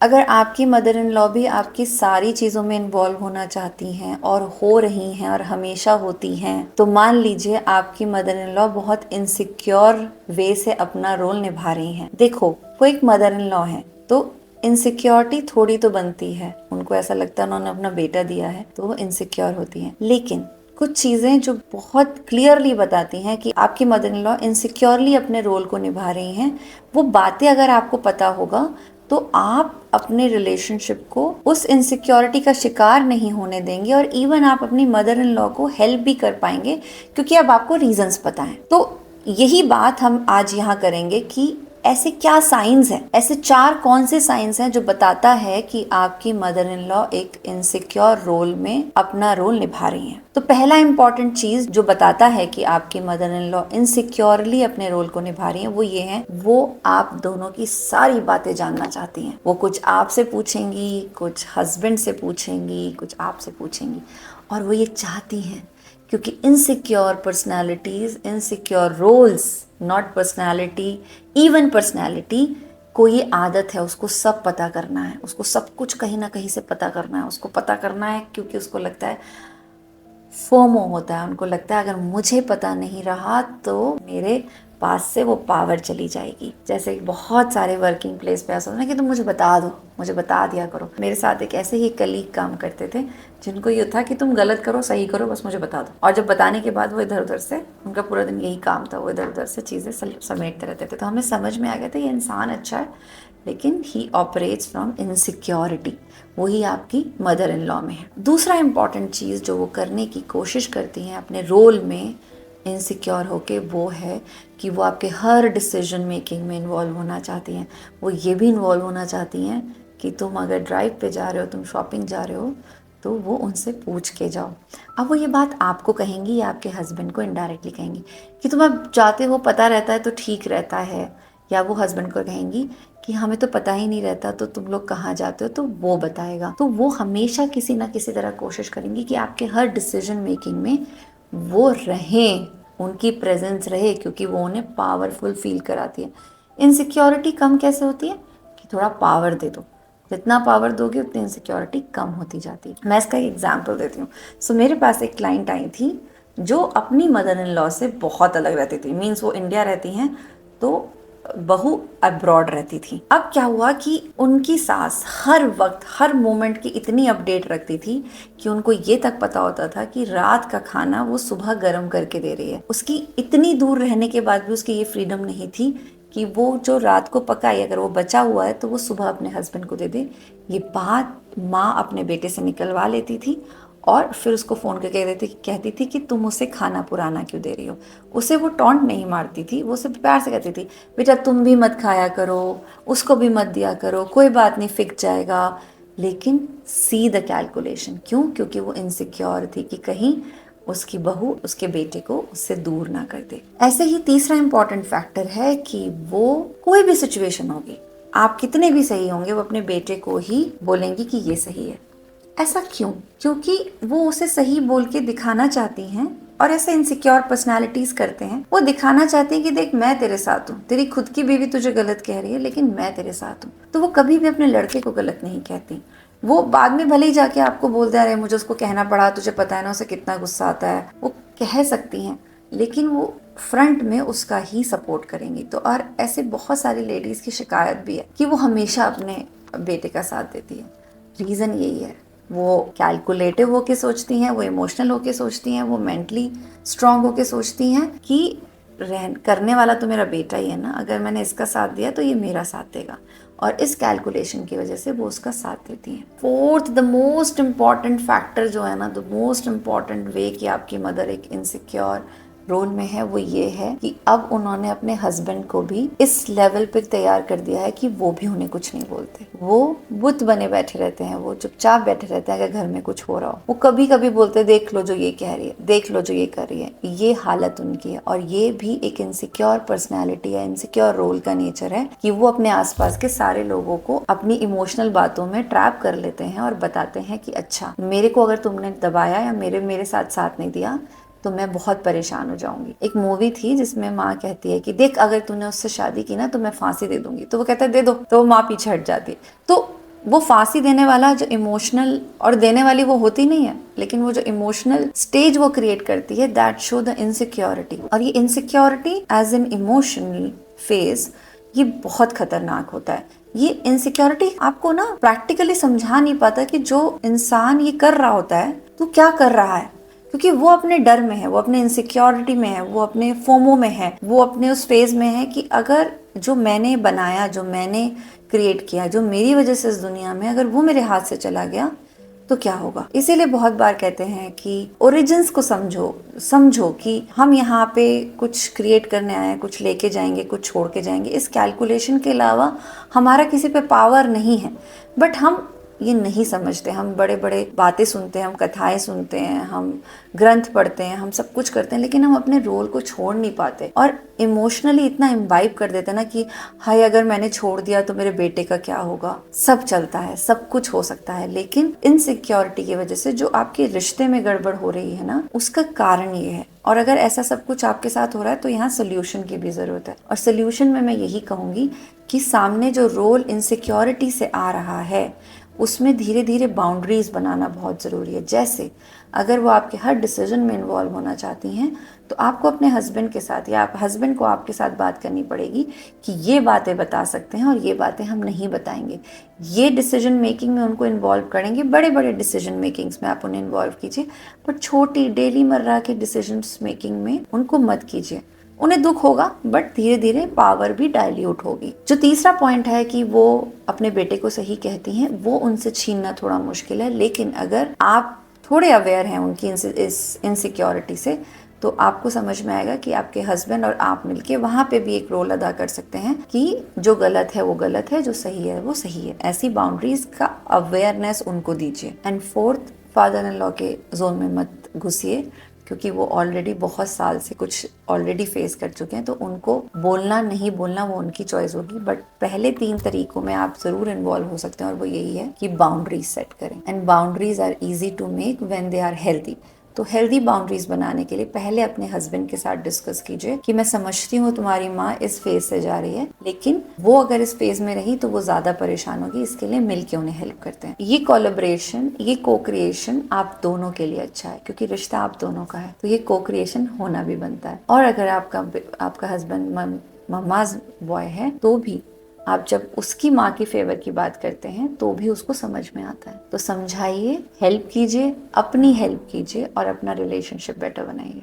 अगर आपकी mother in law भी आपकी सारी चीज़ों में इन्वॉल्व होना चाहती हैं और हो रही हैं और हमेशा होती हैं, तो मान लीजिए आपकी मदर इन लॉ बहुत इनसिक्योर वे से अपना रोल निभा रही हैं। देखो, वो एक मदर इन लॉ है तो इनसिक्योरिटी थोड़ी तो बनती है। उनको ऐसा लगता है उन्होंने अपना बेटा दिया है तो वो इनसिक्योर होती हैं। लेकिन कुछ चीजें जो बहुत क्लियरली बताती हैं कि आपकी मदर इन लॉ इनसिक्योरली अपने रोल को निभा रही हैं, वो बातें अगर आपको पता होगा तो आप अपने रिलेशनशिप को उस इनसिक्योरिटी का शिकार नहीं होने देंगे और इवन आप अपनी मदर इन लॉ को हेल्प भी कर पाएंगे क्योंकि अब आपको रीजंस पता है। तो यही बात हम आज यहाँ करेंगे कि ऐसे क्या साइंस हैं, ऐसे 4 कौन से साइंस हैं जो बताता है कि आपकी मदर इन लॉ एक इनसिक्योर रोल में अपना रोल निभा रही हैं। तो पहला इंपॉर्टेंट चीज जो बताता है कि आपकी मदर इन लॉ इनसिक्योरली अपने रोल को निभा रही हैं वो ये है, वो आप दोनों की सारी बातें जानना चाहती हैं। वो कुछ आपसे पूछेंगी, कुछ हस्बैंड से पूछेंगी, कुछ आपसे पूछेंगी और वो ये चाहती हैं क्योंकि insecure personalities, insecure roles, not personality, even personality को ये आदत है, उसको सब पता करना है, उसको सब कुछ कहीं ना कहीं से पता करना है। उसको पता करना है क्योंकि उसको लगता है, फोमो होता है, उनको लगता है अगर मुझे पता नहीं रहा तो मेरे पास से वो पावर चली जाएगी। जैसे बहुत सारे वर्किंग प्लेस पे ऐसा होता है कि तुम मुझे बता दो, मुझे बता दिया करो। मेरे साथ एक ऐसे ही कलीग काम करते थे जिनको ये था कि तुम गलत करो सही करो बस मुझे बता दो, और जब बताने के बाद वो इधर उधर से, उनका पूरा दिन यही काम था, वो इधर उधर से चीज़ें समेटते रहते थे। तो हमें समझ में आ गया था ये इंसान अच्छा है लेकिन ही ऑपरेट्स फ्रॉम इनसिक्योरिटी। वही आपकी मदर इन लॉ में है। दूसरा इंपॉर्टेंट चीज़ जो वो करने की कोशिश करती हैं अपने रोल में इनसिक्योर होके, वो है कि वो आपके हर डिसीजन मेकिंग में इन्वॉल्व होना चाहती हैं। वो ये भी इन्वॉल्व होना चाहती हैं कि तुम अगर ड्राइव पे जा रहे हो, तुम शॉपिंग जा रहे हो, तो वो उनसे पूछ के जाओ। अब वो ये बात आपको कहेंगी या आपके हस्बैंड को इनडायरेक्टली कहेंगी कि तुम अब जाते हो पता रहता है तो ठीक रहता है, या वो हस्बैंड को कहेंगी कि हमें तो पता ही नहीं रहता तो तुम लोग कहाँ जाते हो तो वो बताएगा। तो वो हमेशा किसी ना किसी तरह कोशिश करेंगी कि आपके हर डिसीजन मेकिंग में वो रहें, उनकी प्रेजेंस रहे क्योंकि वो उन्हें पावरफुल फील कराती है। इनसिक्योरिटी कम कैसे होती है कि थोड़ा पावर दे दो, जितना पावर दोगे उतनी इनसिक्योरिटी कम होती जाती है। मैं इसका एक एग्जाम्पल देती हूँ। सो मेरे पास एक क्लाइंट आई थी जो अपनी मदर इन लॉ से बहुत अलग रहती थी। मीन्स वो इंडिया रहती हैं तो बहू अब्रॉड रहती थी। अब क्या हुआ कि उनकी सास हर वक्त हर मोमेंट की इतनी अपडेट रखती थी कि उनको ये तक पता होता था कि रात का खाना वो सुबह गर्म करके दे रही है। उसकी इतनी दूर रहने के बाद भी उसकी ये फ्रीडम नहीं थी कि वो जो रात को पकाई अगर वो बचा हुआ है तो वो सुबह अपने हस्बैंड को दे दे। ये बात माँ अपने बेटे से निकलवा लेती थी और फिर उसको फ़ोन करके कहती थी कि तुम उसे खाना पुराना क्यों दे रही हो। उसे वो टॉन्ट नहीं मारती थी, वो उसे प्यार से कहती थी, बेटा तुम भी मत खाया करो, उसको भी मत दिया करो, कोई बात नहीं फिक जाएगा। लेकिन सी द कैलकुलेशन, क्यों? क्योंकि वो इनसिक्योर थी कि कहीं उसकी बहू उसके बेटे को उससे दूर ना कर दे। ऐसे ही तीसरा इंपॉर्टेंट फैक्टर है कि वो कोई भी सिचुएशन होगी, आप कितने भी सही होंगे, वो अपने बेटे को ही बोलेंगी कि ये सही है। ऐसा क्यों? क्योंकि वो उसे सही बोल के दिखाना चाहती हैं। और ऐसे इनसिक्योर पर्सनालिटीज करते हैं, वो दिखाना चाहती हैं कि देख मैं तेरे साथ हूँ, तेरी खुद की बीवी तुझे गलत कह रही है लेकिन मैं तेरे साथ हूँ। तो वो कभी भी अपने लड़के को गलत नहीं कहती। वो बाद में भले ही जाके आपको बोल दे रहे मुझे उसको कहना पड़ा, तुझे पता है ना उसे कितना गुस्सा आता है, वो कह सकती हैं, लेकिन वो फ्रंट में उसका ही सपोर्ट करेंगी। तो और ऐसे बहुत सारी लेडीज की शिकायत भी है कि वो हमेशा अपने बेटे का साथ देती है। रीज़न यही है, वो कैलकुलेटिव होके सोचती हैं, वो इमोशनल होके सोचती हैं, वो मेंटली स्ट्रांग होके सोचती हैं कि करने वाला तो मेरा बेटा ही है ना, अगर मैंने इसका साथ दिया तो ये मेरा साथ देगा। और इस कैलकुलेशन की वजह से वो उसका साथ देती हैं। Fourth, the most important factor जो है ना, द मोस्ट इम्पॉर्टेंट वे कि आपकी मदर एक इनसिक्योर रोल में है, वो ये है कि अब उन्होंने अपने हस्बैंड को भी इस लेवल पे तैयार कर दिया है कि वो भी उन्हें कुछ नहीं बोलते। वो बुत बने बैठे रहते हैं, वो चुपचाप बैठे रहते हैं अगर घर में कुछ हो रहा हो। वो कभी कभी बोलते देख लो जो ये कह रही है, देख लो जो ये कर रही है। ये हालत उनकी है और ये भी एक इनसिक्योर पर्सनैलिटी है, इनसिक्योर रोल का नेचर है कि वो अपने आसपास के सारे लोगों को अपनी इमोशनल बातों में ट्रैप कर लेते हैं और बताते हैं कि अच्छा मेरे को अगर तुमने दबाया या मेरे साथ नहीं दिया तो मैं बहुत परेशान हो जाऊंगी। एक मूवी थी जिसमें माँ कहती है कि देख अगर तूने उससे शादी की ना तो मैं फांसी दे दूंगी, तो वो कहता है दे दो, तो वो माँ पीछे हट जाती है। तो वो फांसी देने वाला जो इमोशनल, और देने वाली वो होती नहीं है, लेकिन वो जो इमोशनल स्टेज वो क्रिएट करती है, दैट शो द इनसिक्योरिटी। और ये insecurity as an emotional phase ये बहुत खतरनाक होता है। ये इनसिक्योरिटी आपको ना प्रैक्टिकली समझा नहीं पाता कि जो इंसान ये कर रहा होता है तो क्या कर रहा है, क्योंकि वो अपने डर में है, वो अपने इनसिक्योरिटी में है, वो अपने फोमो में है, वो अपने उस फेज में है कि अगर जो मैंने बनाया, जो मैंने क्रिएट किया, जो मेरी वजह से इस दुनिया में, अगर वो मेरे हाथ से चला गया तो क्या होगा। इसीलिए बहुत बार कहते हैं कि ओरिजिन्स को समझो कि हम यहाँ पे कुछ क्रिएट करने आए हैं, कुछ लेके जाएंगे, कुछ छोड़ के जाएंगे। इस कैलकुलेशन के अलावा हमारा किसी पे पावर नहीं है, बट हम ये नहीं समझते। हम बड़े बड़े बातें सुनते हैं, हम कथाएं सुनते हैं, हम ग्रंथ पढ़ते हैं, हम सब कुछ करते हैं, लेकिन हम अपने रोल को छोड़ नहीं पाते और इमोशनली इतना इम्बाइब कर देते हैं ना कि हाय अगर मैंने छोड़ दिया तो मेरे बेटे का क्या होगा। सब चलता है, सब कुछ हो सकता है, लेकिन इनसिक्योरिटी की वजह से जो आपके रिश्ते में गड़बड़ हो रही है ना, उसका कारण ये है। और अगर ऐसा सब कुछ आपके साथ हो रहा है तो यहाँ सोल्यूशन की भी जरूरत है। और सोल्यूशन में मैं यही कहूंगी कि सामने जो रोल इनसिक्योरिटी से आ रहा है उसमें धीरे धीरे बाउंड्रीज बनाना बहुत ज़रूरी है। जैसे अगर वो आपके हर डिसीजन में इन्वॉल्व होना चाहती हैं तो आपको अपने हस्बैंड के साथ या हस्बैंड को आपके साथ बात करनी पड़ेगी कि ये बातें बता सकते हैं और ये बातें हम नहीं बताएंगे। ये डिसीजन मेकिंग में उनको इन्वॉल्व करेंगे, बड़े बड़े डिसीजन मेकिंग्स में आप उन्हें इन्वॉल्व कीजिए, पर छोटी डेली मर्रा के डिसीजन मेकिंग में उनको मत कीजिए। उन्हें दुख होगा बट धीरे धीरे पावर भी डाइल्यूट होगी। जो तीसरा पॉइंट है कि वो अपने बेटे को सही कहती हैं, वो उनसे छीनना थोड़ा मुश्किल है, लेकिन अगर आप थोड़े अवेयर हैं उनकी इस इनसिक्योरिटी से तो आपको समझ में आएगा कि आपके हस्बैंड और आप मिलके वहाँ पे भी एक रोल अदा कर सकते हैं कि जो गलत है वो गलत है, जो सही है वो सही है। ऐसी बाउंड्रीज का अवेयरनेस उनको दीजिए। And fourth, father in law के जोन में मत घुसिए, क्योंकि वो ऑलरेडी बहुत साल से कुछ ऑलरेडी फेस कर चुके हैं, तो उनको बोलना नहीं बोलना वो उनकी चॉइस होगी। बट पहले 3 तरीकों में आप जरूर इन्वॉल्व हो सकते हैं और वो यही है कि बाउंड्रीज सेट करें। And boundaries are easy to make when they are healthy. तो हेल्दी बाउंड्रीज बनाने के लिए पहले अपने हस्बैंड के साथ डिस्कस कीजिए कि मैं समझती हूँ तुम्हारी माँ इस फेज से जा रही है, लेकिन वो अगर इस फेज में रही तो वो ज्यादा परेशान होगी, इसके लिए मिलके उन्हें हेल्प करते हैं। ये कोलैबोरेशन, ये को क्रिएशन आप दोनों के लिए अच्छा है, क्योंकि रिश्ता आप दोनों का है, तो ये को क्रिएशन होना भी बनता है। और अगर आपका हस्बैंड मम्माज बॉय है तो भी आप जब उसकी माँ की फेवर की बात करते हैं तो भी उसको समझ में आता है। तो समझाइए, हेल्प कीजिए, अपनी हेल्प कीजिए और अपना रिलेशनशिप बेटर बनाइए।